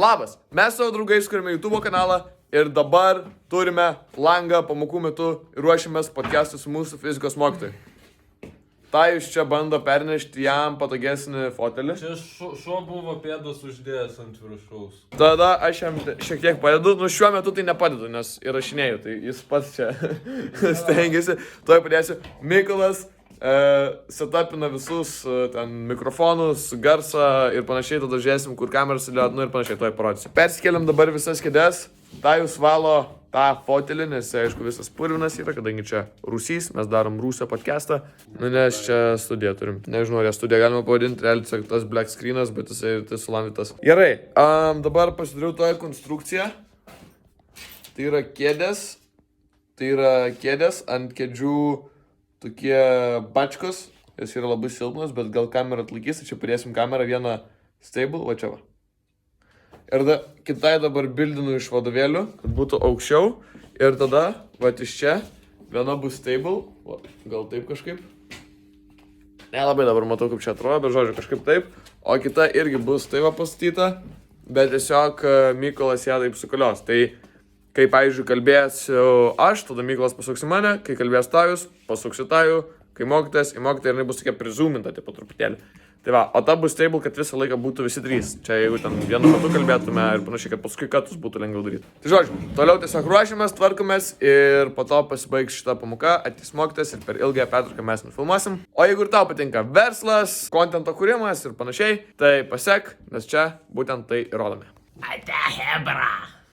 Labas, mes savo draugais kuriame YouTube kanalą ir dabar turime langą pamokų metu ir ruošiamės podcast'ui su mūsų fizikos mokytoju. Tai jūs čia bando pernešti jam patogesnį fotelį. Čia šuo buvo pėdas uždėjęs ant viršaus. Tada aš jam šiek tiek padedu, šiuo metu tai nepadedu, nes įrašinėjau, tai jis pats čia stengiasi. Tuoj padėsiu. Mykolas setupina visus ten mikrofonus, garsą ir panašiai, tada žiūrėsim, kur kameras įliot, ir panašiai, tuoj parodysiu. Persikeliam dabar visas kėdės, tai jūs valo tą fotelį, nes aišku visas purvinas yra, kadangi čia rūsys, mes darom rūsio podcastą, nes čia studiją turim. Nežinau, ar studiją galima pavadinti, realiai tiesiog tas black screenas, bet jisai tai sulamdytas. Gerai, dabar pasidariau toją konstrukciją. Tai yra kėdės ant kėdžių tokie bačkos, jos yra labai silpnos, bet gal kamera atlaikys, tai čia padėsim kamerą vieną stable, va čia va. Ir kitai dabar bildinu iš vadovėlių, kad būtų aukščiau. Ir tada, va iš čia, viena bus stable, va, gal taip kažkaip. Nelabai dabar matau, kaip čia atrodo, bet žodžiu, kažkaip taip. O kita irgi bus taip pastatyta, bet tiesiog Mykolas ją taip sukalios. Tai kai, pavyzdžiui, kalbėsiu aš, tada Mykolas pasuks į mane, kai kalbės tajus, pasuksiu tajų, kai mokytės, į mokytę ir jinai bus tokia prizoominta, taip po truputėlį. Tai va, o ta bus stable, kad visą laiką būtų visi trys. Čia jeigu ten vienu metu kalbėtume ir panašiai, kad paskui katus būtų lengviau daryti. Tai žodžiu, toliau tiesiog ruošiamės, tvarkomės ir po to pasibaigs šitą pamoką, ateis mokytas ir per ilgąją pertrauką mes nufilmuosim. O jeigu ir tau patinka verslas, kontento kūrimas ir panašiai, tai pasek, nes čia būtent tai ir rodome. Ate hebra.